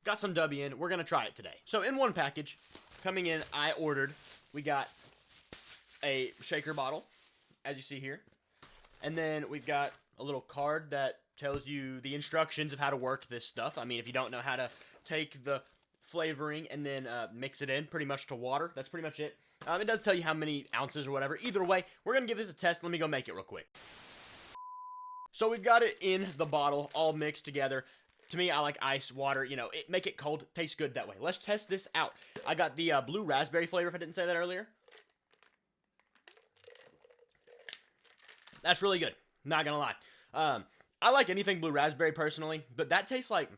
got some W in. We're going to try it today. So in one package, coming in, we got a shaker bottle, as you see here. And then we've got a little card that tells you the instructions of how to work this stuff. I mean, if you don't know how to take the flavoring and then mix it in pretty much to water, that's pretty much it. It does tell you how many ounces or whatever. Either way, we're going to give this a test. Let me go make it real quick. So we've got it in the bottle, all mixed together. To me, I like ice, water, make it cold. Tastes good that way. Let's test this out. I got the blue raspberry flavor, if I didn't say that earlier. That's really good. Not gonna lie. I like anything blue raspberry personally, but that tastes like,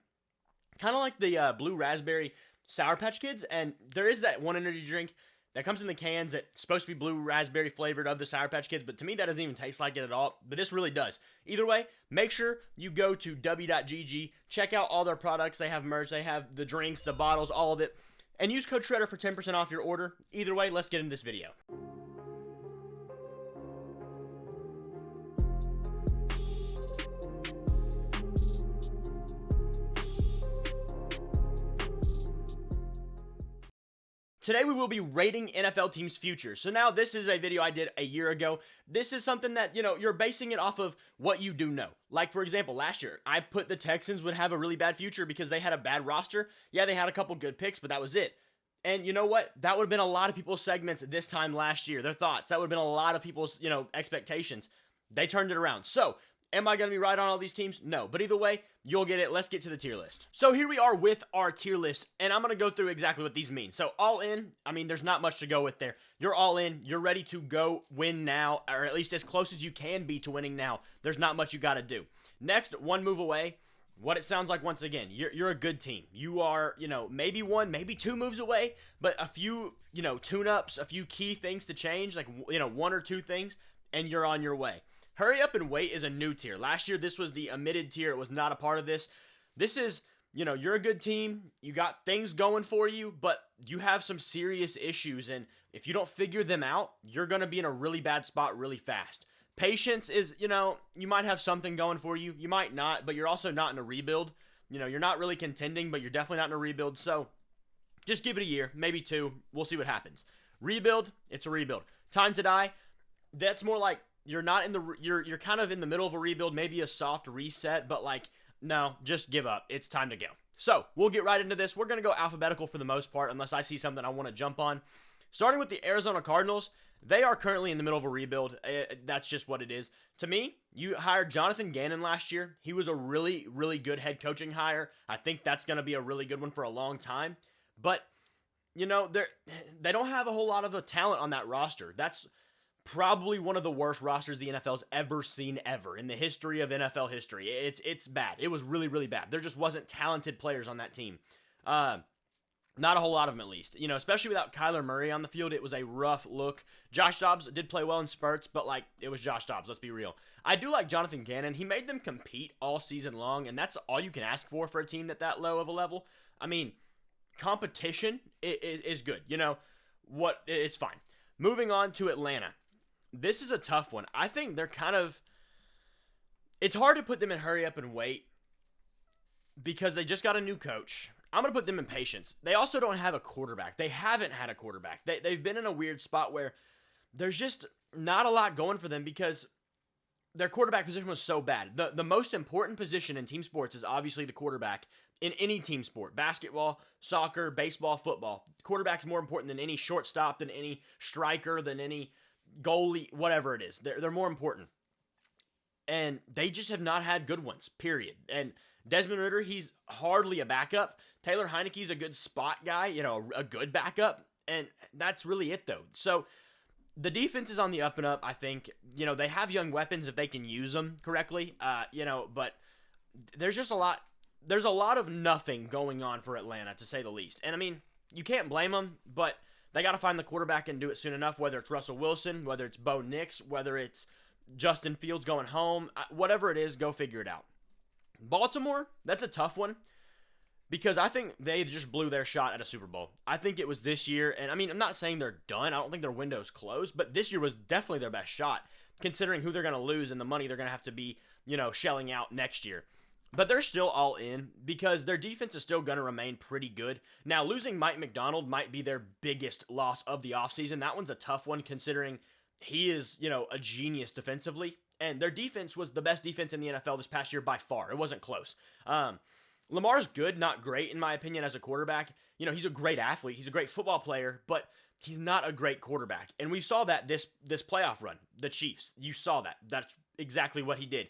kind of like the blue raspberry Sour Patch Kids, and there is that one energy drink that comes in the cans that's supposed to be blue raspberry flavored of the Sour Patch Kids, but to me that doesn't even taste like it at all, but this really does. Either way, make sure you go to w.gg, check out all their products. They have merch, they have the drinks, the bottles, all of it, and use code Shredder for 10% off your order. Either way, let's get into this video. Today we will be rating NFL teams' futures. So now this is a video I did a year ago. This is something that, you're basing it off of what you do know. Like, for example, last year, I put the Texans would have a really bad future because they had a bad roster. Yeah, they had a couple good picks, but that was it. And you know what? That would have been a lot of people's segments this time last year, their thoughts. That would have been a lot of people's, expectations. They turned it around. So, am I going to be right on all these teams? No. But either way, you'll get it. Let's get to the tier list. So here we are with our tier list, and I'm going to go through exactly what these mean. So all in, there's not much to go with there. You're all in. You're ready to go win now, or at least as close as you can be to winning now. There's not much you got to do. Next, one move away. What it sounds like, once again, you're a good team. You are, maybe one, maybe two moves away, but a few, tune-ups, a few key things to change, like, one or two things, and you're on your way. Hurry up and wait is a new tier. Last year, this was the omitted tier. It was not a part of this. This is, you're a good team. You got things going for you, but you have some serious issues. And if you don't figure them out, you're going to be in a really bad spot really fast. Patience is, you might have something going for you. You might not, but you're also not in a rebuild. You're not really contending, but you're definitely not in a rebuild. So just give it a year, maybe two. We'll see what happens. Rebuild, it's a rebuild. Time to die, that's more like, you're not in the, you're kind of in the middle of a rebuild, maybe a soft reset, but no, just give up. It's time to go. So we'll get right into this. We're going to go alphabetical for the most part, unless I see something I want to jump on. Starting with the Arizona Cardinals, they are currently in the middle of a rebuild. That's just what it is. To me, you hired Jonathan Gannon last year. He was a really, really good head coaching hire. I think that's going to be a really good one for a long time. But, they don't have a whole lot of talent on that roster. That's probably one of the worst rosters the NFL's ever seen ever in the history of NFL history. It's bad. It was really, really bad. There just wasn't talented players on that team. Not a whole lot of them, at least. Especially without Kyler Murray on the field, it was a rough look. Josh Dobbs did play well in spurts, but, it was Josh Dobbs, let's be real. I do like Jonathan Gannon. He made them compete all season long, and that's all you can ask for a team that low of a level. Competition is good. It's fine. Moving on to Atlanta. This is a tough one. I think they're it's hard to put them in hurry up and wait because they just got a new coach. I'm going to put them in patience. They also don't have a quarterback. They haven't had a quarterback. They've been in a weird spot where there's just not a lot going for them because their quarterback position was so bad. The most important position in team sports is obviously the quarterback in any team sport. Basketball, soccer, baseball, football. The quarterback's more important than any shortstop, than any striker, than any goalie, whatever it is. They're more important. And they just have not had good ones, period. And Desmond Ridder, he's hardly a backup. Taylor Heineke's a good spot guy, a good backup. And that's really it, though. So the defense is on the up and up, I think. They have young weapons if they can use them correctly, but there's just a lot. There's a lot of nothing going on for Atlanta, to say the least. And, you can't blame them, but they got to find the quarterback and do it soon enough, whether it's Russell Wilson, whether it's Bo Nix, whether it's Justin Fields going home, whatever it is, go figure it out. Baltimore, that's a tough one because I think they just blew their shot at a Super Bowl. I think it was this year, and I'm not saying they're done. I don't think their window's closed, but this year was definitely their best shot considering who they're going to lose and the money they're going to have to be, shelling out next year. But they're still all in because their defense is still going to remain pretty good. Now, losing Mike McDonald might be their biggest loss of the offseason. That one's a tough one considering he is, a genius defensively. And their defense was the best defense in the NFL this past year by far. It wasn't close. Lamar's good, not great, in my opinion, as a quarterback. He's a great athlete. He's a great football player, but he's not a great quarterback. And we saw that this playoff run, the Chiefs. You saw that. That's exactly what he did.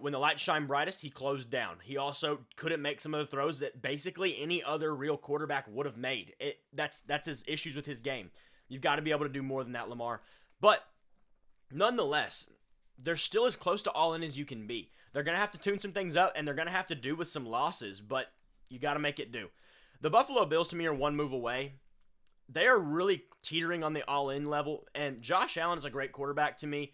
When the lights shine brightest, he closed down. He also couldn't make some of the throws that basically any other real quarterback would have made. That's his issues with his game. You've got to be able to do more than that, Lamar. But nonetheless, they're still as close to all in as you can be. They're going to have to tune some things up, and they're going to have to do with some losses, but you got to make it do. The Buffalo Bills, to me, are one move away. They are really teetering on the all-in level, and Josh Allen is a great quarterback to me.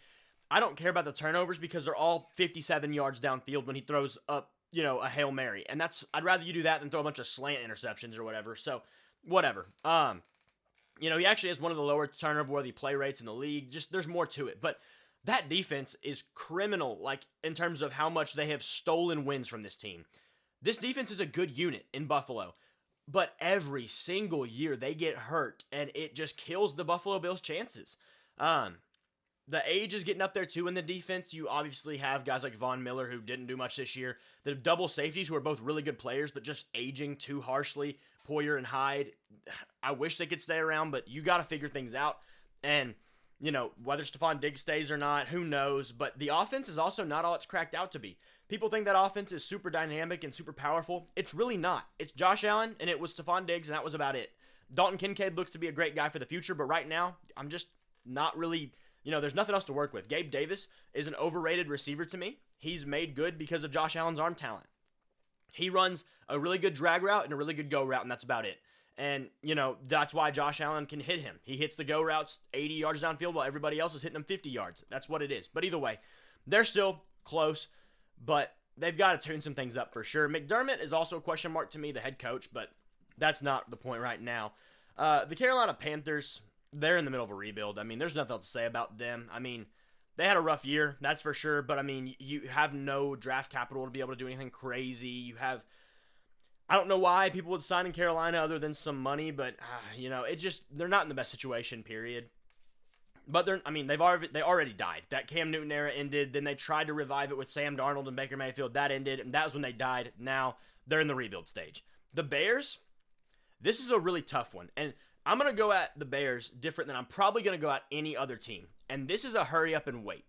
I don't care about the turnovers because they're all 57 yards downfield when he throws up, a Hail Mary. And I'd rather you do that than throw a bunch of slant interceptions or whatever. So, whatever. He actually has one of the lower turnover-worthy play rates in the league. Just, there's more to it. But that defense is criminal, in terms of how much they have stolen wins from this team. This defense is a good unit in Buffalo. But every single year they get hurt, and it just kills the Buffalo Bills' chances. The age is getting up there, too, in the defense. You obviously have guys like Von Miller, who didn't do much this year. The double safeties, who are both really good players, but just aging too harshly. Poyer and Hyde. I wish they could stay around, but you got to figure things out. And, whether Stephon Diggs stays or not, who knows. But the offense is also not all it's cracked out to be. People think that offense is super dynamic and super powerful. It's really not. It's Josh Allen, and it was Stephon Diggs, and that was about it. Dalton Kincaid looks to be a great guy for the future, but right now, I'm just not really... there's nothing else to work with. Gabe Davis is an overrated receiver to me. He's made good because of Josh Allen's arm talent. He runs a really good drag route and a really good go route, and that's about it. And, that's why Josh Allen can hit him. He hits the go routes 80 yards downfield while everybody else is hitting them 50 yards. That's what it is. But either way, they're still close, but they've got to tune some things up for sure. McDermott is also a question mark to me, the head coach, but that's not the point right now. The Carolina Panthers... they're in the middle of a rebuild. There's nothing else to say about them. They had a rough year, that's for sure, but, you have no draft capital to be able to do anything crazy. I don't know why people would sign in Carolina other than some money, but, they're not in the best situation, period. But they already died. That Cam Newton era ended, then they tried to revive it with Sam Darnold and Baker Mayfield. That ended, and that was when they died. Now, they're in the rebuild stage. The Bears, this is a really tough one, and I'm going to go at the Bears different than I'm probably going to go at any other team. And this is a hurry up and wait.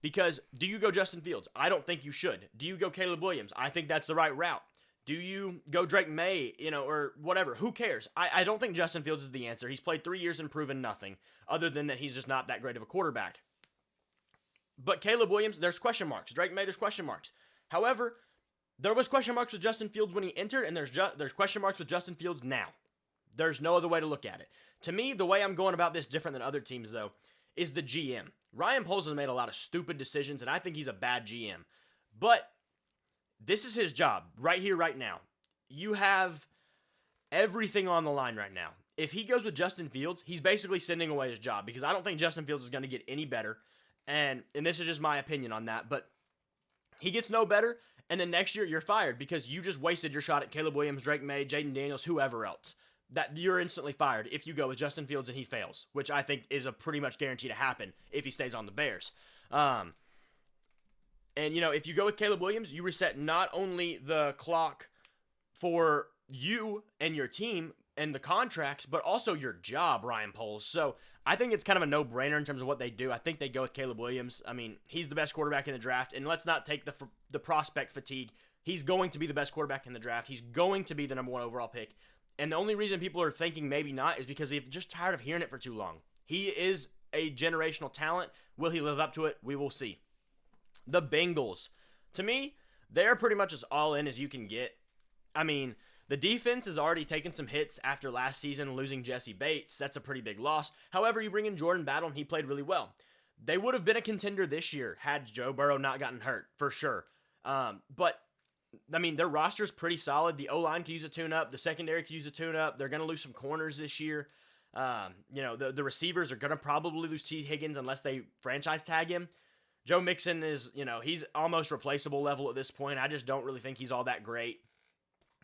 Because do you go Justin Fields? I don't think you should. Do you go Caleb Williams? I think that's the right route. Do you go Drake May, or whatever? Who cares? I don't think Justin Fields is the answer. He's played 3 years and proven nothing, other than that he's just not that great of a quarterback. But Caleb Williams, there's question marks. Drake May, there's question marks. However, there was question marks with Justin Fields when he entered, and there's question marks with Justin Fields now. There's no other way to look at it. To me, the way I'm going about this different than other teams, though, is the GM. Ryan Poles has made a lot of stupid decisions, and I think he's a bad GM. But this is his job, right here, right now. You have everything on the line right now. If he goes with Justin Fields, he's basically sending away his job, because I don't think Justin Fields is going to get any better. And this is just my opinion on that, but he gets no better, and then next year you're fired because you just wasted your shot at Caleb Williams, Drake May, Jaden Daniels, whoever else. That you're instantly fired if you go with Justin Fields and he fails, which I think is a pretty much guarantee to happen if he stays on the Bears. And, if you go with Caleb Williams, you reset not only the clock for you and your team and the contracts, but also your job, Ryan Poles. So I think it's kind of a no-brainer in terms of what they do. I think they go with Caleb Williams. He's the best quarterback in the draft, and let's not take the prospect fatigue. He's going to be the best quarterback in the draft. He's going to be the number 1 overall pick. And the only reason people are thinking maybe not is because they're just tired of hearing it for too long. He is a generational talent. Will he live up to it? We will see. The Bengals. To me, they're pretty much as all in as you can get. The defense has already taken some hits after last season losing Jesse Bates. That's a pretty big loss. However, you bring in Jordan Battle, and he played really well. They would have been a contender this year had Joe Burrow not gotten hurt, for sure. But their roster's pretty solid. The O-line could use a tune-up. The secondary could use a tune-up. They're going to lose some corners this year. The receivers are going to probably lose T. Higgins unless they franchise tag him. Joe Mixon is, he's almost replaceable level at this point. I just don't really think he's all that great.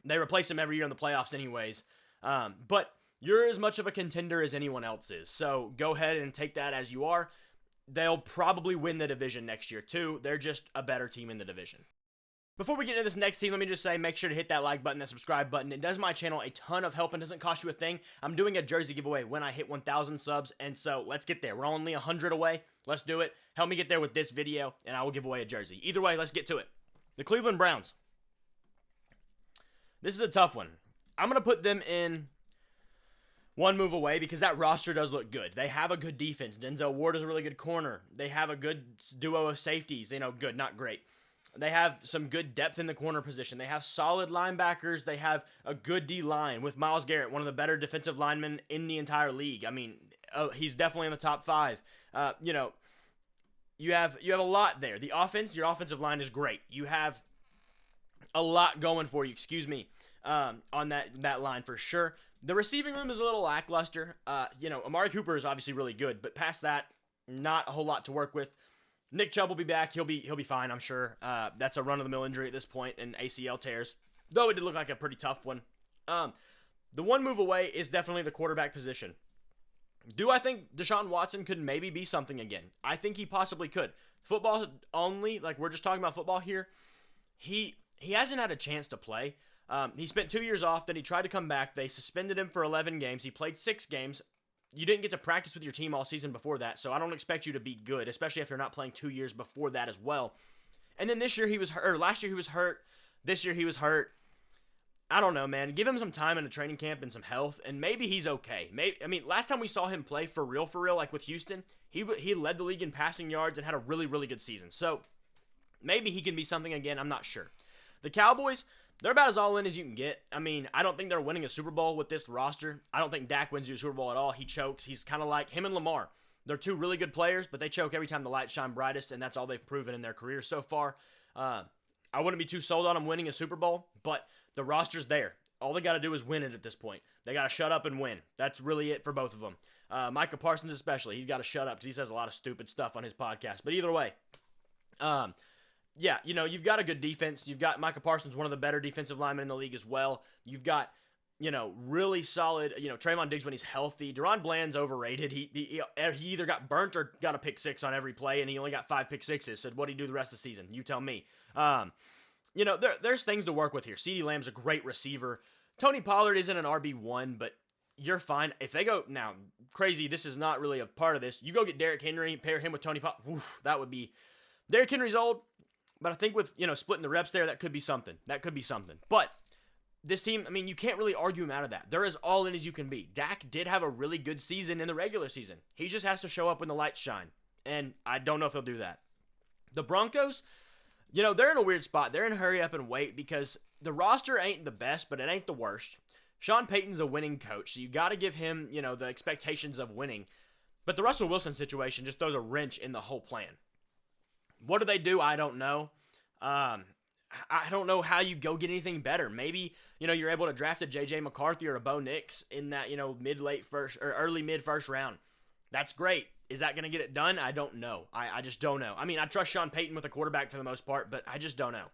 They replace him every year in the playoffs anyways. But you're as much of a contender as anyone else is. So go ahead and take that as you are. They'll probably win the division next year too. They're just a better team in the division. Before we get into this next team, let me just say, make sure to hit that like button, that subscribe button. It does my channel a ton of help and doesn't cost you a thing. I'm doing a jersey giveaway when I hit 1,000 subs, and so let's get there. We're only 100 away. Let's do it. Help me get there with this video, and I will give away a jersey. Either way, let's get to it. The Cleveland Browns. This is a tough one. I'm going to put them in one move away because that roster does look good. They have a good defense. Denzel Ward is a really good corner. They have a good duo of safeties. Good, not great. They have some good depth in the corner position. They have solid linebackers. They have a good D-line with Myles Garrett, one of the better defensive linemen in the entire league. I mean, he's definitely in the top 5. You have a lot there. The offense, your offensive line is great. You have a lot going for you, on that line for sure. The receiving room is a little lackluster. Amari Cooper is obviously really good, but past that, not a whole lot to work with. Nick Chubb will be back. He'll be fine, I'm sure. That's a run-of-the-mill injury at this point, and ACL tears, though it did look like a pretty tough one. The one move away is definitely the quarterback position. Do I think Deshaun Watson could maybe be something again? I think he possibly could. Football only, like we're just talking about football here, he hasn't had a chance to play. He spent 2 years off, then he tried to come back. They suspended him for 11 games. He played 6 games. You didn't get to practice with your team all season before that, so I don't expect you to be good, especially if you're not playing 2 years before that as well. And then this year he was hurt, or last year he was hurt. This year he was hurt. I don't know, man. Give him some time in a training camp and some health, and maybe he's okay. Last time we saw him play for real, like with Houston, he led the league in passing yards and had a really, really good season. So maybe he can be something again. I'm not sure. The Cowboys, they're about as all in as you can get. I don't think they're winning a Super Bowl with this roster. I don't think Dak wins you a Super Bowl at all. He chokes. He's kind of like him and Lamar. They're 2 really good players, but they choke every time the lights shine brightest, and that's all they've proven in their career so far. I wouldn't be too sold on them winning a Super Bowl, but the roster's there. All they got to do is win it at this point. They got to shut up and win. That's really it for both of them. Micah Parsons especially. He's got to shut up because he says a lot of stupid stuff on his podcast. But either way, you've got a good defense. You've got Micah Parsons, one of the better defensive linemen in the league as well. You've got, really solid, Trayvon Diggs when he's healthy. Deron Bland's overrated. He either got burnt or got a pick 6 on every play, and he only got 5 pick 6s. So what did he do the rest of the season? You tell me. There's things to work with here. CeeDee Lamb's a great receiver. Tony Pollard isn't an RB1, but you're fine. If they go, now, crazy, this is not really a part of this. You go get Derrick Henry, pair him with Tony Pollard. That would be, Derrick Henry's old, but I think with, splitting the reps there, that could be something. But this team, you can't really argue him out of that. They're as all in as you can be. Dak did have a really good season in the regular season. He just has to show up when the lights shine, and I don't know if he'll do that. The Broncos, they're in a weird spot. They're in hurry up and wait because the roster ain't the best, but it ain't the worst. Sean Payton's a winning coach, so you got to give him, the expectations of winning. But the Russell Wilson situation just throws a wrench in the whole plan. What do they do? I don't know. I don't know how you go get anything better. Maybe, you're able to draft a J.J. McCarthy or a Bo Nix in that, mid-late first or early mid-first round. That's great. Is that going to get it done? I don't know. I just don't know. I trust Sean Payton with a quarterback for the most part, but I just don't know.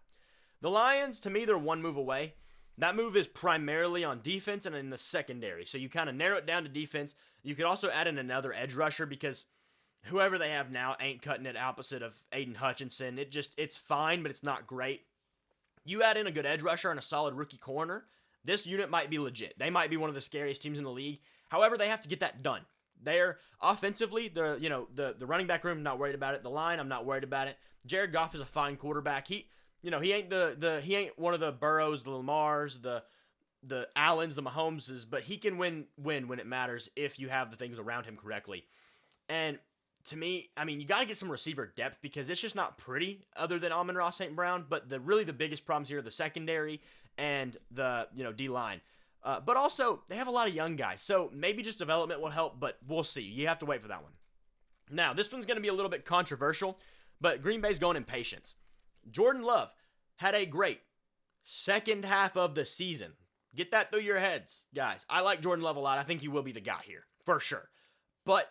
The Lions, to me, they're one move away. That move is primarily on defense and in the secondary. So you kind of narrow it down to defense. You could also add in another edge rusher because whoever they have now ain't cutting it opposite of Aiden Hutchinson. It's fine, but it's not great. You add in a good edge rusher and a solid rookie corner, this unit might be legit. They might be one of the scariest teams in the league. However, they have to get that done. They're offensively, the running back room, I'm not worried about it. The line, I'm not worried about it. Jared Goff is a fine quarterback. He ain't he ain't one of the Burrows, the Lamars, the Allens, the Mahomeses, but he can win when it matters if you have the things around him correctly. And to me, you got to get some receiver depth because it's just not pretty other than Amon-Ra St. Brown. But the biggest problems here are the secondary and the D-line. But also, they have a lot of young guys, so maybe just development will help, but we'll see. You have to wait for that one. Now, this one's going to be a little bit controversial, but Green Bay's going in patience. Jordan Love had a great second half of the season. Get that through your heads, guys. I like Jordan Love a lot. I think he will be the guy here, for sure. But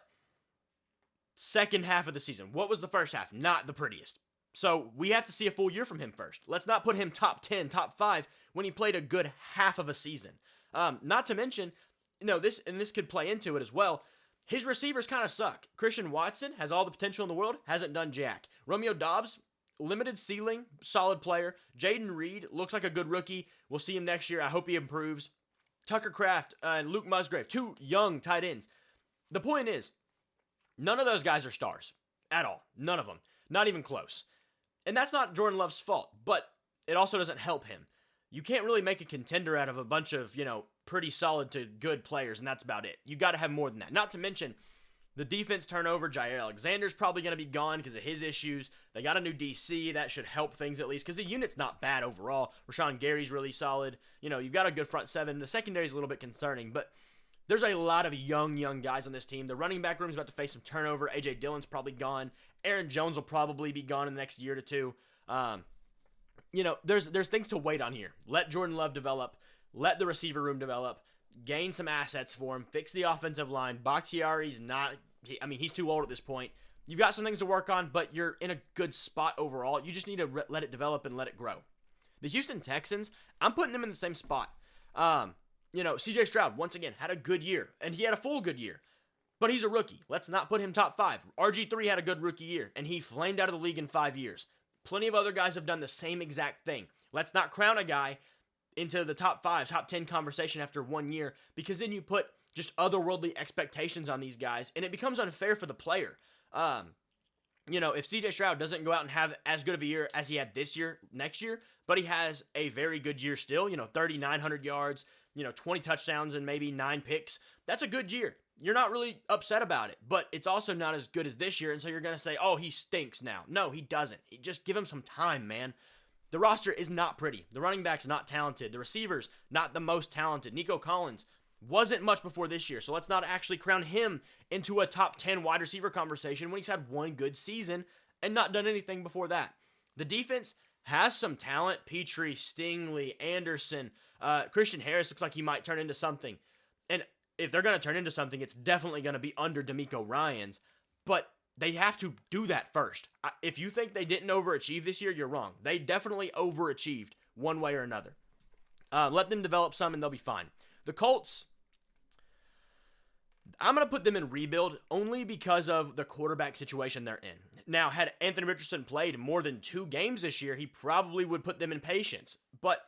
second half of the season. What was the first half? Not the prettiest. So we have to see a full year from him first. Let's not put him top 10, top 5 when he played a good half of a season. Not to mention, this could play into it as well. His receivers kind of suck. Christian Watson has all the potential in the world, hasn't done jack. Romeo Doubs, limited ceiling, solid player. Jaden Reed looks like a good rookie. We'll see him next year. I hope he improves. Tucker Kraft and Luke Musgrave, 2 young tight ends. The point is, none of those guys are stars at all. None of them. Not even close. And that's not Jordan Love's fault, but it also doesn't help him. You can't really make a contender out of a bunch of, pretty solid to good players, and that's about it. You got to have more than that. Not to mention, the defense turnover. Jair Alexander's probably going to be gone because of his issues. They got a new DC. That should help things at least because the unit's not bad overall. Rashawn Gary's really solid. You've got a good front seven. The secondary's a little bit concerning, but there's a lot of young guys on this team. The running back room's about to face some turnover. A.J. Dillon's probably gone. Aaron Jones will probably be gone in the next year to two. There's things to wait on here. Let Jordan Love develop. Let the receiver room develop. Gain some assets for him. Fix the offensive line. Bakhtiari's not... he's too old at this point. You've got some things to work on, but you're in a good spot overall. You just need to let it develop and let it grow. The Houston Texans, I'm putting them in the same spot. C.J. Stroud, once again, had a good year, and he had a full good year. But he's a rookie. Let's not put him top 5. RG3 had a good rookie year, and he flamed out of the league in 5 years. Plenty of other guys have done the same exact thing. Let's not crown a guy into the top 5, top 10 conversation after 1 year, because then you put just otherworldly expectations on these guys, and it becomes unfair for the player. If CJ Stroud doesn't go out and have as good of a year as he had this year, next year, but he has a very good year still, 3,900 yards, 20 touchdowns and maybe 9 picks, that's a good year. You're not really upset about it, but it's also not as good as this year, and so you're going to say, oh, he stinks now. No, he doesn't. Just give him some time, man. The roster is not pretty. The running back's not talented. The receivers, not the most talented. Nico Collins wasn't much before this year, so let's not actually crown him into a top 10 wide receiver conversation when he's had 1 good season and not done anything before that. The defense has some talent. Petrie, Stingley, Anderson, Christian Harris looks like he might turn into something. And if they're going to turn into something, it's definitely going to be under DeMeco Ryans, but they have to do that first. If you think they didn't overachieve this year, you're wrong. They definitely overachieved one way or another. Let them develop some and they'll be fine. The Colts, I'm going to put them in rebuild only because of the quarterback situation they're in. Now, had Anthony Richardson played more than 2 games this year, he probably would put them in patience. But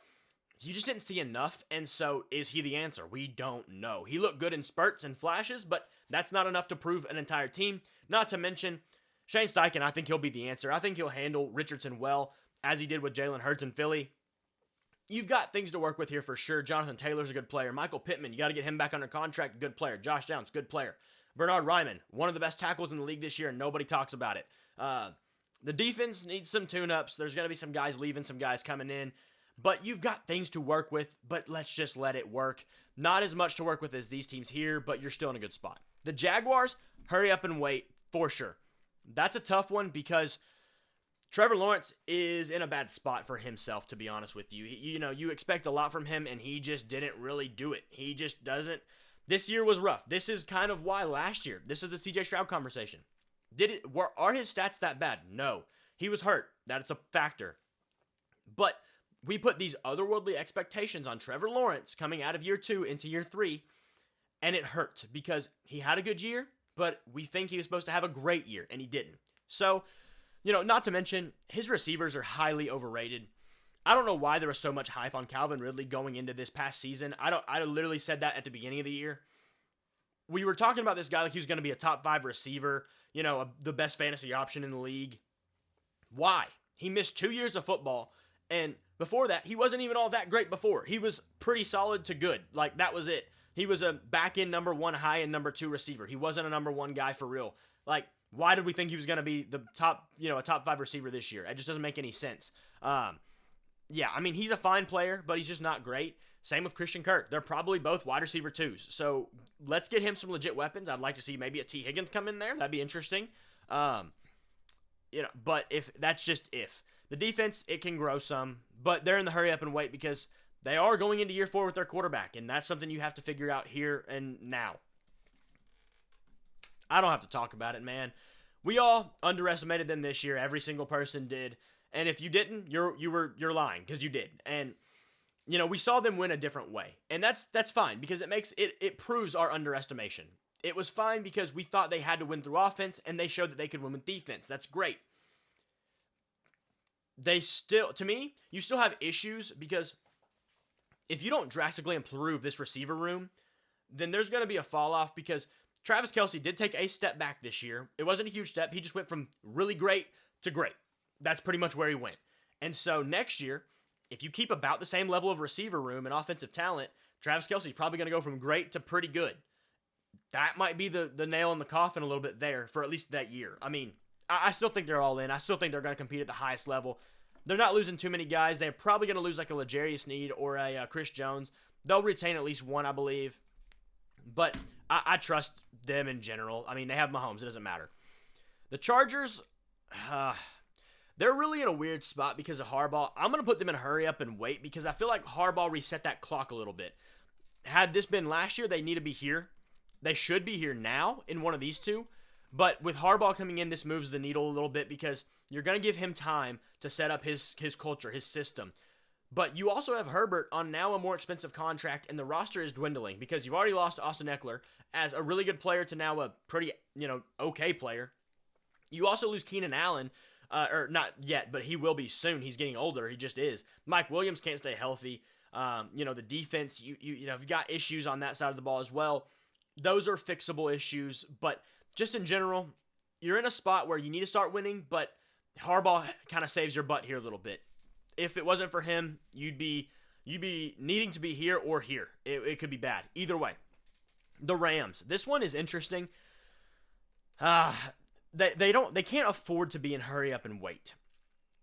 you just didn't see enough, and so is he the answer? We don't know. He looked good in spurts and flashes, but that's not enough to prove an entire team. Not to mention, Shane Steichen, I think he'll be the answer. I think he'll handle Richardson well, as he did with Jalen Hurts in Philly. You've got things to work with here for sure. Jonathan Taylor's a good player. Michael Pittman, you got to get him back under contract, good player. Josh Downs, good player. Bernard Ryman, one of the best tackles in the league this year, and nobody talks about it. The defense needs some tune-ups. There's going to be some guys leaving, some guys coming in. But you've got things to work with, but let's just let it work. Not as much to work with as these teams here, but you're still in a good spot. The Jaguars, hurry up and wait, for sure. That's a tough one because Trevor Lawrence is in a bad spot for himself, to be honest with you. You expect a lot from him, and he just didn't really do it. He just doesn't. This year was rough. This is kind of why last year. This is the CJ Stroud conversation. Are his stats that bad? No. He was hurt. That's a factor. But we put these otherworldly expectations on Trevor Lawrence coming out of year 2 into year 3, and it hurt because he had a good year, but we think he was supposed to have a great year, and he didn't. So, not to mention, his receivers are highly overrated. I don't know why there was so much hype on Calvin Ridley going into this past season. I literally said that at the beginning of the year. We were talking about this guy like he was going to be a top 5 receiver, the best fantasy option in the league. Why? He missed 2 years of football, and before that, he wasn't even all that great before. He was pretty solid to good. Like, that was it. He was a back-end number 1, high-end number 2 receiver. He wasn't a number 1 guy for real. Like, why did we think he was going to be the top, a top 5 receiver this year? It just doesn't make any sense. He's a fine player, but he's just not great. Same with Christian Kirk. They're probably both wide receiver 2s. So let's get him some legit weapons. I'd like to see maybe a T. Higgins come in there. That'd be interesting. But if. The defense, it can grow some, but they're in the hurry up and wait because they are going into year 4 with their quarterback, and that's something you have to figure out here and now. I don't have to talk about it, man. We all underestimated them this year. Every single person did. And if you didn't, you're lying, because you did. And we saw them win a different way. And that's fine, because it proves our underestimation. It was fine because we thought they had to win through offense, and they showed that they could win with defense. That's great. To me, you still have issues, because if you don't drastically improve this receiver room, then there's going to be a fall off, because Travis Kelce did take a step back this year. It wasn't a huge step. He just went from really great to great. That's pretty much where he went. And so next year, if you keep about the same level of receiver room and offensive talent, Travis Kelce's probably going to go from great to pretty good. That might be the nail in the coffin a little bit there for at least that year. I mean, I still think they're all in. I still think they're going to compete at the highest level. They're not losing too many guys. They're probably going to lose like a L'Jarius Sneed or a Chris Jones. They'll retain at least one, I believe. But I trust them in general. I mean, they have Mahomes. It doesn't matter. The Chargers, they're really in a weird spot because of Harbaugh. I'm going to put them in a hurry up and wait, because I feel like Harbaugh reset that clock a little bit. Had this been last year, they need to be here. They should be here now in one of these two. But with Harbaugh coming in, this moves the needle a little bit, because you're going to give him time to set up his culture, his system. But you also have Herbert on now a more expensive contract, and the roster is dwindling, because you've already lost Austin Eckler as a really good player to now a pretty, okay player. You also lose Keenan Allen, or not yet, but he will be soon. He's getting older. He just is. Mike Williams can't stay healthy. The defense, you've got issues on that side of the ball as well. Those are fixable issues, but just in general, you're in a spot where you need to start winning, but Harbaugh kind of saves your butt here a little bit. If it wasn't for him, you'd be needing to be here or here. It could be bad. Either way. The Rams. This one is interesting. They can't afford to be in hurry up and wait.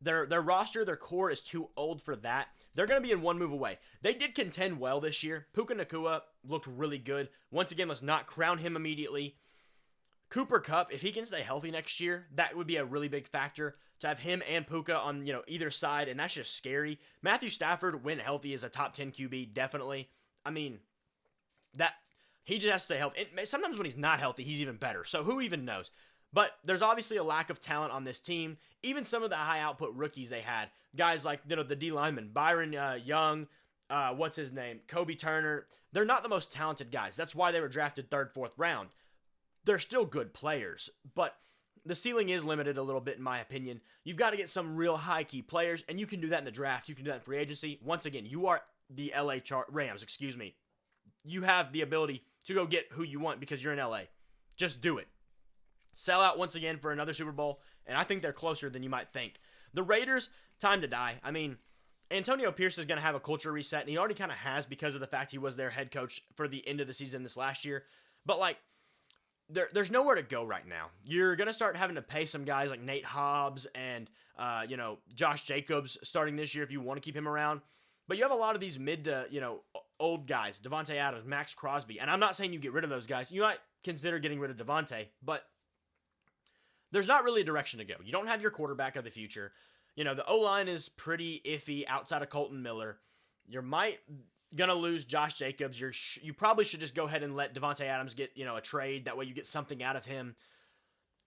Their roster, their core is too old for that. They're going to be in one move away. They did contend well this year. Puka Nacua looked really good. Once again, let's not crown him immediately. Cooper Kupp, if he can stay healthy next year, that would be a really big factor to have him and Puka on, either side, and that's just scary. Matthew Stafford, when healthy, is a top 10 QB, definitely. I mean, that he just has to stay healthy. And sometimes when he's not healthy, he's even better. So who even knows? But there's obviously a lack of talent on this team. Even some of the high output rookies they had, guys like the D lineman, Byron Young, what's his name, Kobe Turner. They're not the most talented guys. That's why they were drafted 3rd, 4th round. They're still good players, but the ceiling is limited a little bit, in my opinion. You've got to get some real high key players, and you can do that in the draft. You can do that in free agency. Once again, you are the Rams. You have the ability to go get who you want because you're in LA. Just do it. Sell out once again for another Super Bowl, and I think they're closer than you might think. The Raiders, time to die. I mean, Antonio Pierce is going to have a culture reset, and he already kind of has because of the fact he was their head coach for the end of the season this last year. But, there's nowhere to go right now. You're going to start having to pay some guys like Nate Hobbs and, Josh Jacobs starting this year if you want to keep him around. But you have a lot of these mid to, old guys, Devontae Adams, Max Crosby. And I'm not saying you get rid of those guys. You might consider getting rid of Devontae, but there's not really a direction to go. You don't have your quarterback of the future. The O-line is pretty iffy outside of Colton Miller. You might gonna lose Josh Jacobs. You probably should just go ahead and let Devontae Adams get, a trade. That way you get something out of him.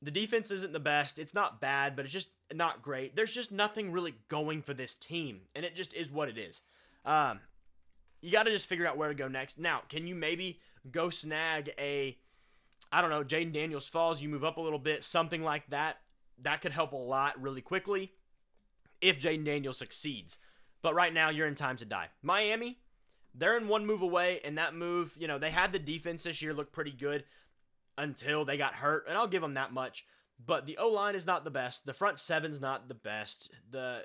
The defense isn't the best. It's not bad, but it's just not great. There's just nothing really going for this team, and it just is what it is. You got to just figure out where to go next. Now, can you maybe go snag Jaden Daniels falls, you move up a little bit, something like that. That could help a lot really quickly if Jaden Daniels succeeds. But right now, you're in time to die. Miami, they're in one move away, and that move, they had the defense this year look pretty good until they got hurt, and I'll give them that much. But the O-line is not the best. The front seven's not the best. The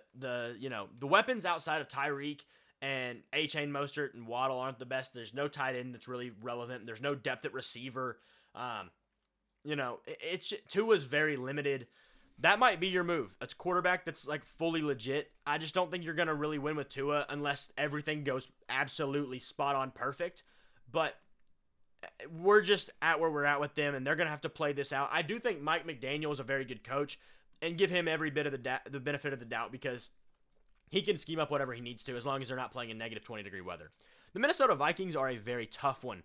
weapons outside of Tyreek and A-Chain Mostert and Waddle aren't the best. There's no tight end that's really relevant. There's no depth at receiver. Tua's very limited. That might be your move. It's a quarterback that's fully legit. I just don't think you're going to really win with Tua unless everything goes absolutely spot on perfect. But we're just at where we're at with them, and they're going to have to play this out. I do think Mike McDaniel is a very good coach, and give him every bit of the benefit of the doubt because he can scheme up whatever he needs to as long as they're not playing in negative 20-degree weather. The Minnesota Vikings are a very tough one.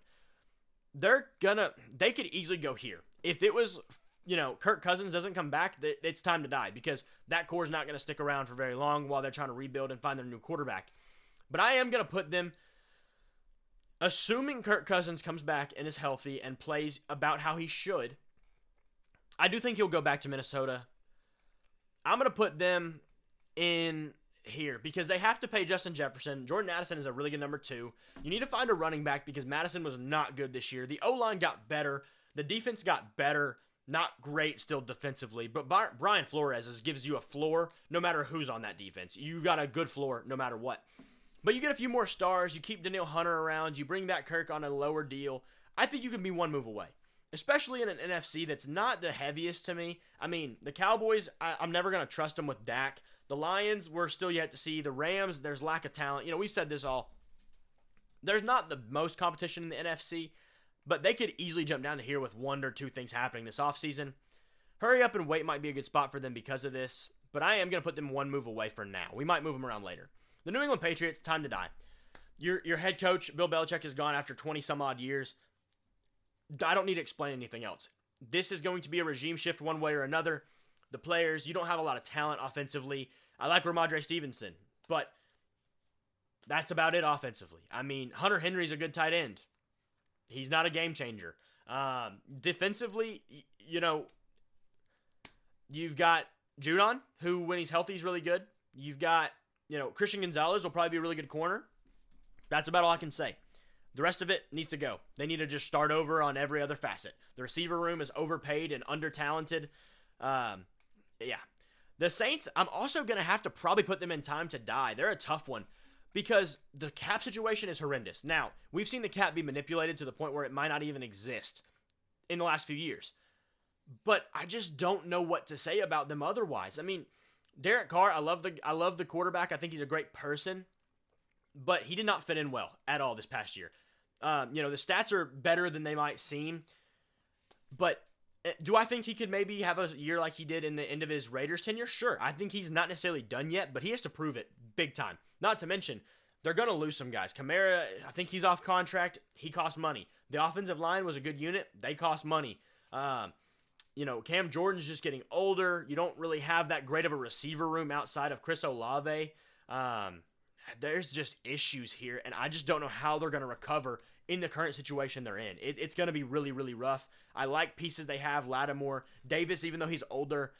They could easily go here. If it was Kirk Cousins doesn't come back, it's time to die because that core is not going to stick around for very long while they're trying to rebuild and find their new quarterback. But I am going to put them, assuming Kirk Cousins comes back and is healthy and plays about how he should, I do think he'll go back to Minnesota. I'm going to put them in here because they have to pay Justin Jefferson. Jordan Addison is a really good number 2. You need to find a running back because Madison was not good this year. The O-line got better. The defense got better. Not great still defensively, but Brian Flores gives you a floor no matter who's on that defense. You've got a good floor no matter what. But you get a few more stars. You keep Danielle Hunter around. You bring back Kirk on a lower deal. I think you can be one move away, especially in an NFC that's not the heaviest to me. I mean, the Cowboys, I'm never going to trust them with Dak. The Lions, we're still yet to see. The Rams, there's lack of talent. We've said this all. There's not the most competition in the NFC, but they could easily jump down to here with 1 or 2 things happening this offseason. Hurry up and wait might be a good spot for them because of this, but I am going to put them one move away for now. We might move them around later. The New England Patriots, time to die. Your head coach, Bill Belichick, is gone after 20-some-odd years. I don't need to explain anything else. This is going to be a regime shift one way or another. The players, you don't have a lot of talent offensively. I like Ramondre Stevenson, but that's about it offensively. I mean, Hunter Henry's a good tight end. He's not a game changer. Defensively, you've got Judon, who when he's healthy is really good. You've got, Christian Gonzalez will probably be a really good corner. That's about all I can say. The rest of it needs to go. They need to just start over on every other facet. The receiver room is overpaid and under-talented. Yeah. The Saints, I'm also going to have to probably put them in time to die. They're a tough one because the cap situation is horrendous. Now, we've seen the cap be manipulated to the point where it might not even exist in the last few years. But I just don't know what to say about them otherwise. I mean, Derek Carr, I love the quarterback. I think he's a great person, but he did not fit in well at all this past year. The stats are better than they might seem, but do I think he could maybe have a year like he did in the end of his Raiders tenure? Sure. I think he's not necessarily done yet, but he has to prove it big time. Not to mention, they're going to lose some guys. Kamara, I think he's off contract. He costs money. The offensive line was a good unit. They cost money. Cam Jordan's just getting older. You don't really have that great of a receiver room outside of Chris Olave. There's just issues here, and I just don't know how they're going to recover in the current situation they're in. It's going to be really, really rough. I like pieces they have, Lattimore, Davis, even though he's older.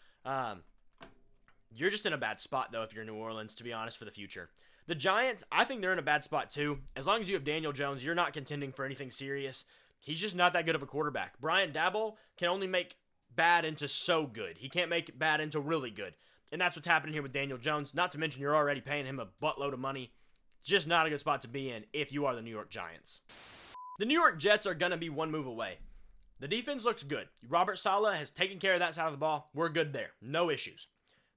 You're just in a bad spot, though, if you're New Orleans, to be honest, for the future. The Giants, I think they're in a bad spot, too. As long as you have Daniel Jones, you're not contending for anything serious. He's just not that good of a quarterback. Brian Daboll can only make bad into so good. He can't make bad into really good. And that's what's happening here with Daniel Jones. Not to mention you're already paying him a buttload of money. Just not a good spot to be in if you are the New York Giants. The New York Jets are going to be one move away. The defense looks good. Robert Saleh has taken care of that side of the ball. We're good there. No issues.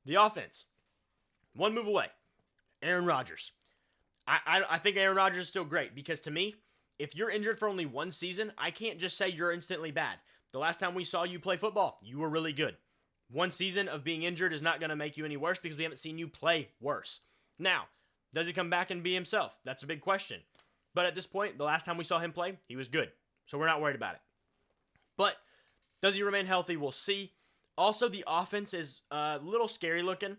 The offense, one move away. Aaron Rodgers. I think Aaron Rodgers is still great because to me, if you're injured for only one season, I can't just say you're instantly bad. The last time we saw you play football, you were really good. One season of being injured is not going to make you any worse because we haven't seen you play worse. Now, does he come back and be himself? That's a big question. But at this point, the last time we saw him play, he was good. So we're not worried about it. But does he remain healthy? We'll see. Also, the offense is a little scary looking.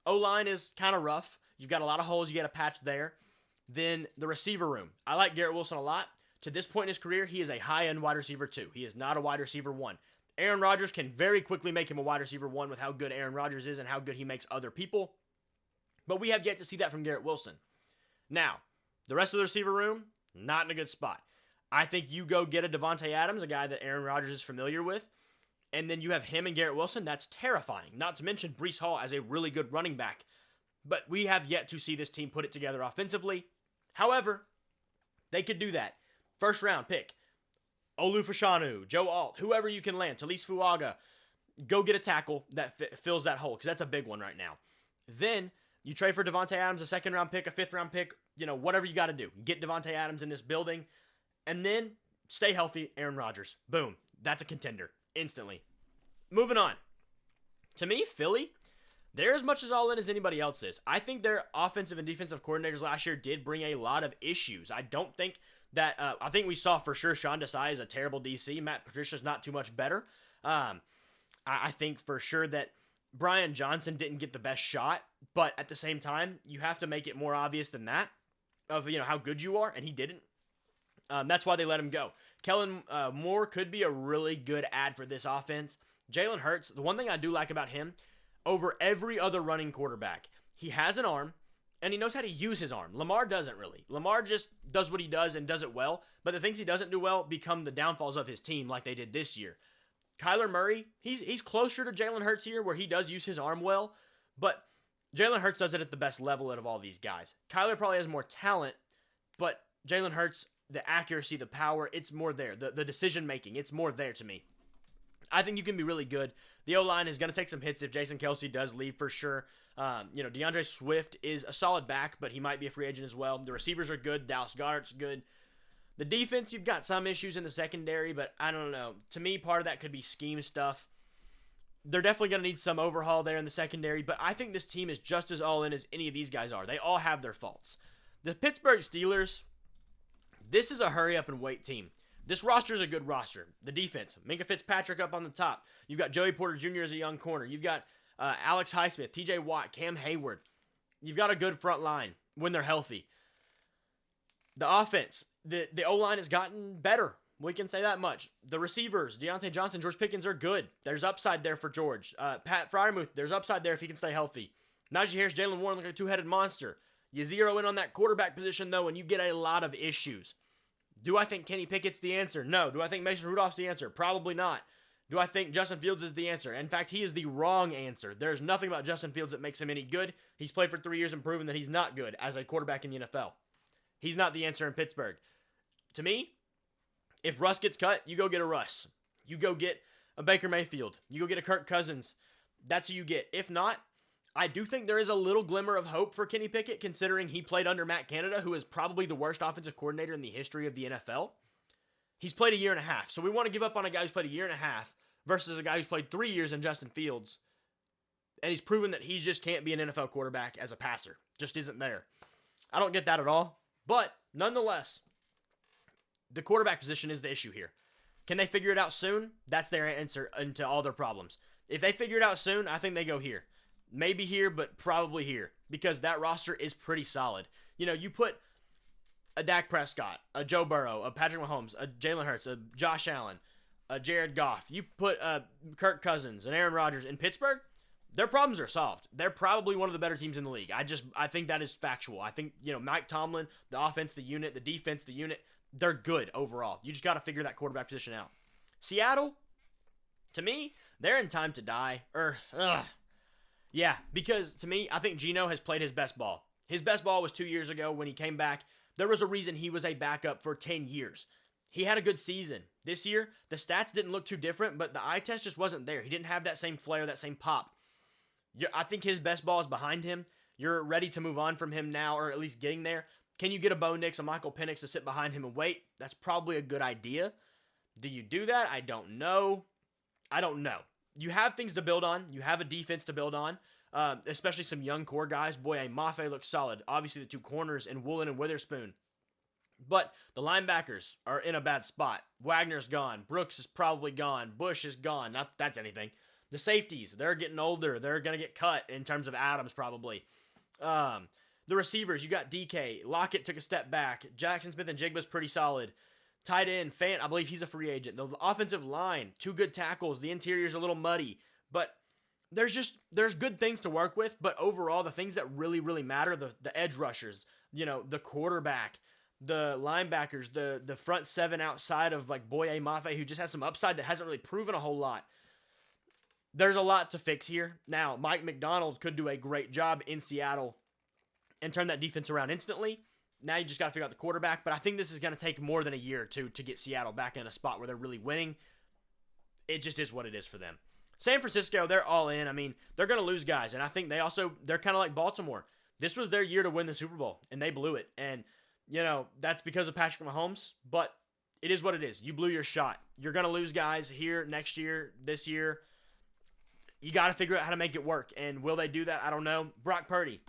O-line is kind of rough. You've got a lot of holes. You got a patch there. Then the receiver room. I like Garrett Wilson a lot. To this point in his career, he is a high-end wide receiver 2. He is not a wide receiver 1. Aaron Rodgers can very quickly make him a wide receiver 1 with how good Aaron Rodgers is and how good he makes other people. But we have yet to see that from Garrett Wilson. Now, the rest of the receiver room, not in a good spot. I think you go get a Devontae Adams, a guy that Aaron Rodgers is familiar with, and then you have him and Garrett Wilson. That's terrifying. Not to mention Breece Hall as a really good running back. But we have yet to see this team put it together offensively. However, they could do that. First round pick. Olu Fashanu, Joe Alt, whoever you can land, Talise Fuaga. Go get a tackle that fills that hole because that's a big one right now. Then you trade for Devontae Adams, a second-round pick, a fifth-round pick, whatever you got to do. Get Devontae Adams in this building, and then stay healthy, Aaron Rodgers. Boom. That's a contender instantly. Moving on. To me, Philly, they're as much as all in as anybody else is. I think their offensive and defensive coordinators last year did bring a lot of issues. I don't think that I think we saw for sure Sean Desai is a terrible DC. Matt Patricia's not too much better. I think for sure that Brian Johnson didn't get the best shot, but at the same time, you have to make it more obvious than that of, how good you are, and he didn't. That's why they let him go. Kellen Moore could be a really good add for this offense. Jalen Hurts, the one thing I do like about him, over every other running quarterback, he has an arm, and he knows how to use his arm. Lamar doesn't really. Lamar just does what he does and does it well, but the things he doesn't do well become the downfalls of his team like they did this year. Kyler Murray, he's closer to Jalen Hurts here where he does use his arm well, but Jalen Hurts does it at the best level out of all these guys. Kyler probably has more talent, but Jalen Hurts, the accuracy, the power, it's more there. The decision-making, it's more there to me. I think you can be really good. The O-line is going to take some hits if Jason Kelce does leave for sure. DeAndre Swift is a solid back, but he might be a free agent as well. The receivers are good. Dallas Goedert's good. The defense, you've got some issues in the secondary, but I don't know. To me, part of that could be scheme stuff. They're definitely going to need some overhaul there in the secondary, but I think this team is just as all in as any of these guys are. They all have their faults. The Pittsburgh Steelers, this is a hurry-up-and-wait team. This roster is a good roster. The defense, Minka Fitzpatrick up on the top. You've got Joey Porter Jr. as a young corner. You've got Alex Highsmith, TJ Watt, Cam Hayward. You've got a good front line when they're healthy. The offense, the O-line has gotten better. We can say that much. The receivers, Deontay Johnson, George Pickens are good. There's upside there for George. Pat Freiermuth, there's upside there if he can stay healthy. Najee Harris, Jalen Warren look like a two-headed monster. You zero in on that quarterback position, though, and you get a lot of issues. Do I think Kenny Pickett's the answer? No. Do I think Mason Rudolph's the answer? Probably not. Do I think Justin Fields is the answer? In fact, he is the wrong answer. There's nothing about Justin Fields that makes him any good. He's played for 3 years and proven that he's not good as a quarterback in the NFL. He's not the answer in Pittsburgh. To me, if Russ gets cut, you go get a Russ. You go get a Baker Mayfield. You go get a Kirk Cousins. That's who you get. If not, I do think there is a little glimmer of hope for Kenny Pickett, considering he played under Matt Canada, who is probably the worst offensive coordinator in the history of the NFL. He's played a year and a half, so we want to give up on a guy who's played a year and a half versus a guy who's played 3 years in Justin Fields, and he's proven that he just can't be an NFL quarterback as a passer. Just isn't there. I don't get that at all, but nonetheless, the quarterback position is the issue here. Can they figure it out soon? That's their answer into all their problems. If they figure it out soon, I think they go here. Maybe here, but probably here, because that roster is pretty solid. You put a Dak Prescott, a Joe Burrow, a Patrick Mahomes, a Jalen Hurts, a Josh Allen, a Jared Goff. You put Kirk Cousins and Aaron Rodgers in Pittsburgh, their problems are solved. They're probably one of the better teams in the league. I think that is factual. I think, Mike Tomlin, the offense, the unit, the defense, the unit, they're good overall. You just got to figure that quarterback position out. Seattle, to me, they're in time to die. Yeah, because to me, I think Geno has played his best ball. His best ball was 2 years ago when he came back. There was a reason he was a backup for 10 years. He had a good season. This year, the stats didn't look too different, but the eye test just wasn't there. He didn't have that same flair, that same pop. I think his best ball is behind him. You're ready to move on from him now, or at least getting there. Can you get a Bo Nix, a Michael Penix to sit behind him and wait? That's probably a good idea. Do you do that? I don't know. You have things to build on. You have a defense to build on, especially some young core guys. Boy, Mafe looks solid. Obviously, the two corners in Woolen and Witherspoon. But the linebackers are in a bad spot. Wagner's gone. Brooks is probably gone. Bush is gone. Not that that's anything. The safeties, they're getting older. They're going to get cut in terms of Adams probably. The receivers, you got DK. Lockett took a step back. Jackson Smith and Jigba's pretty solid. Tight end, Fant, I believe he's a free agent. The offensive line, 2 good tackles. The interior's a little muddy. But there's good things to work with. But overall, the things that really, really matter, the edge rushers, the quarterback, the linebackers, the front 7 outside of like Boye Mafe, who just has some upside that hasn't really proven a whole lot. There's a lot to fix here. Now, Mike McDonald could do a great job in Seattle and turn that defense around instantly. Now you just got to figure out the quarterback, but I think this is going to take more than a year or two to get Seattle back in a spot where they're really winning. It just is what it is for them. San Francisco, they're all in. I mean, they're going to lose guys, and I think they're kind of like Baltimore. This was their year to win the Super Bowl, and they blew it. And, that's because of Patrick Mahomes, but it is what it is. You blew your shot. You're going to lose guys here, next year, this year. You got to figure out how to make it work, and will they do that? I don't know. Brock Purdy,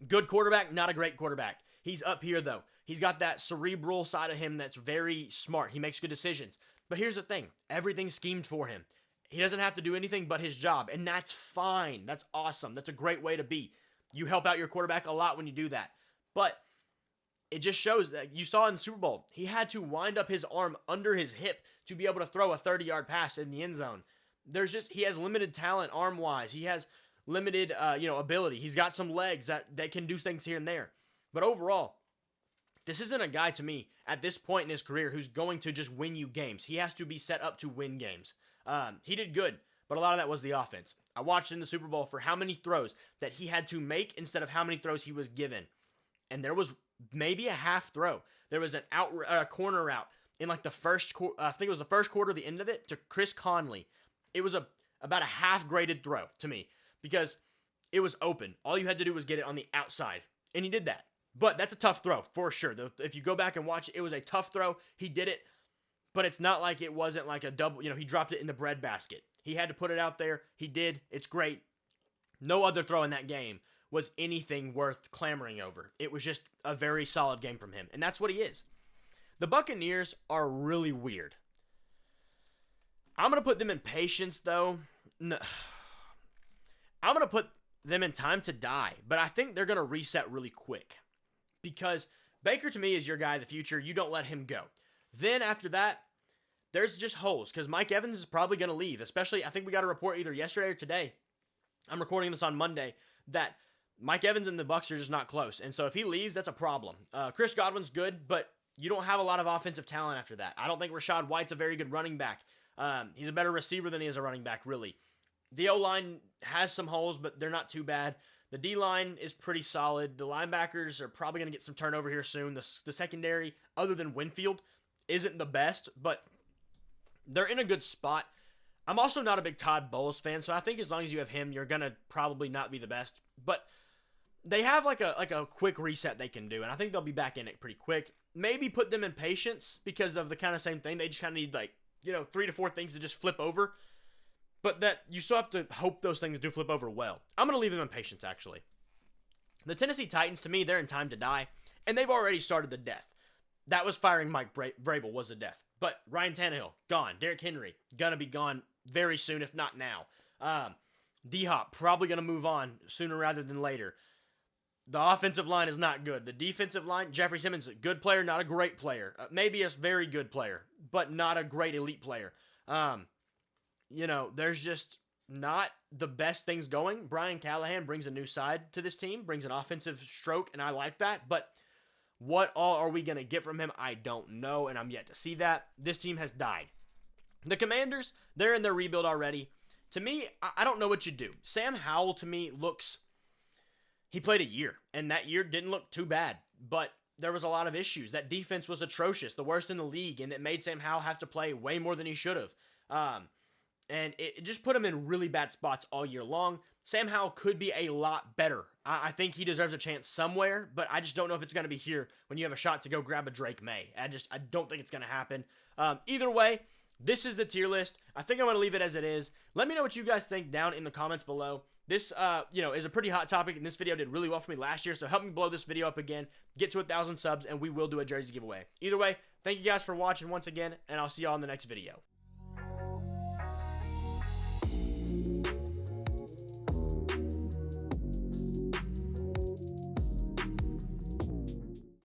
good quarterback, not a great quarterback. He's up here, though. He's got that cerebral side of him that's very smart. He makes good decisions. But here's the thing. Everything's schemed for him. He doesn't have to do anything but his job, and that's fine. That's awesome. That's a great way to be. You help out your quarterback a lot when you do that. But it just shows that you saw in the Super Bowl, he had to wind up his arm under his hip to be able to throw a 30-yard pass in the end zone. He has limited talent arm-wise. He has limited, ability. He's got some legs that can do things here and there. But overall, this isn't a guy to me at this point in his career who's going to just win you games. He has to be set up to win games. He did good, but a lot of that was the offense. I watched in the Super Bowl for how many throws that he had to make instead of how many throws he was given. And there was maybe a half throw. There was a corner route in like the first quarter, I think it was the first quarter, the end of it, to Chris Conley. It was about a half graded throw to me because it was open. All you had to do was get it on the outside, and he did that. But that's a tough throw for sure. If you go back and watch it, it was a tough throw. He did it, but it's not like it wasn't like a double, he dropped it in the breadbasket. He had to put it out there. He did. It's great. No other throw in that game was anything worth clamoring over. It was just a very solid game from him, and that's what he is. The Buccaneers are really weird. I'm going to put them in patience, though. No. I'm going to put them in time to die, but I think they're going to reset really quick. Because Baker, to me, is your guy of the future. You don't let him go. Then, after that, there's just holes. Because Mike Evans is probably going to leave. Especially, I think we got a report either yesterday or today. I'm recording this on Monday. That Mike Evans and the Bucs are just not close. And so, if he leaves, that's a problem. Chris Godwin's good, but you don't have a lot of offensive talent after that. I don't think Rachaad White's a very good running back. He's a better receiver than he is a running back, really. The O-line has some holes, but they're not too bad. The D-line is pretty solid. The linebackers are probably going to get some turnover here soon. The secondary, other than Winfield, isn't the best, but they're in a good spot. I'm also not a big Todd Bowles fan, so I think as long as you have him, you're going to probably not be the best. But they have like a quick reset they can do, and I think they'll be back in it pretty quick. Maybe put them in patience because of the kind of same thing. They just kind of need 3 to 4 things to just flip over. But that you still have to hope those things do flip over well. I'm going to leave them in patience, actually. The Tennessee Titans, to me, they're in time to die, and they've already started the death. That was firing Mike Vrabel was a death. But Ryan Tannehill, gone. Derrick Henry, going to be gone very soon, if not now. D-Hop, probably going to move on sooner rather than later. The offensive line is not good. The defensive line, Jeffrey Simmons, a good player, not a great player. Maybe a very good player, but not a great elite player. There's just not the best things going. Brian Callahan brings a new side to this team, brings an offensive stroke, and I like that. But what all are we going to get from him? I don't know, and I'm yet to see that. This team has died. The Commanders, they're in their rebuild already. To me, I don't know what you do. Sam Howell, to me, he played a year, and that year didn't look too bad. But there was a lot of issues. That defense was atrocious, the worst in the league, and it made Sam Howell have to play way more than he should have. And it just put him in really bad spots all year long. Sam Howell could be a lot better. I think he deserves a chance somewhere, but I just don't know if it's going to be here when you have a shot to go grab a Drake May. I don't think it's going to happen. Either way, this is the tier list. I think I'm going to leave it as it is. Let me know what you guys think down in the comments below. This, is a pretty hot topic, and this video did really well for me last year, so help me blow this video up again, get to 1,000 subs, and we will do a jersey giveaway. Either way, thank you guys for watching once again, and I'll see y'all in the next video.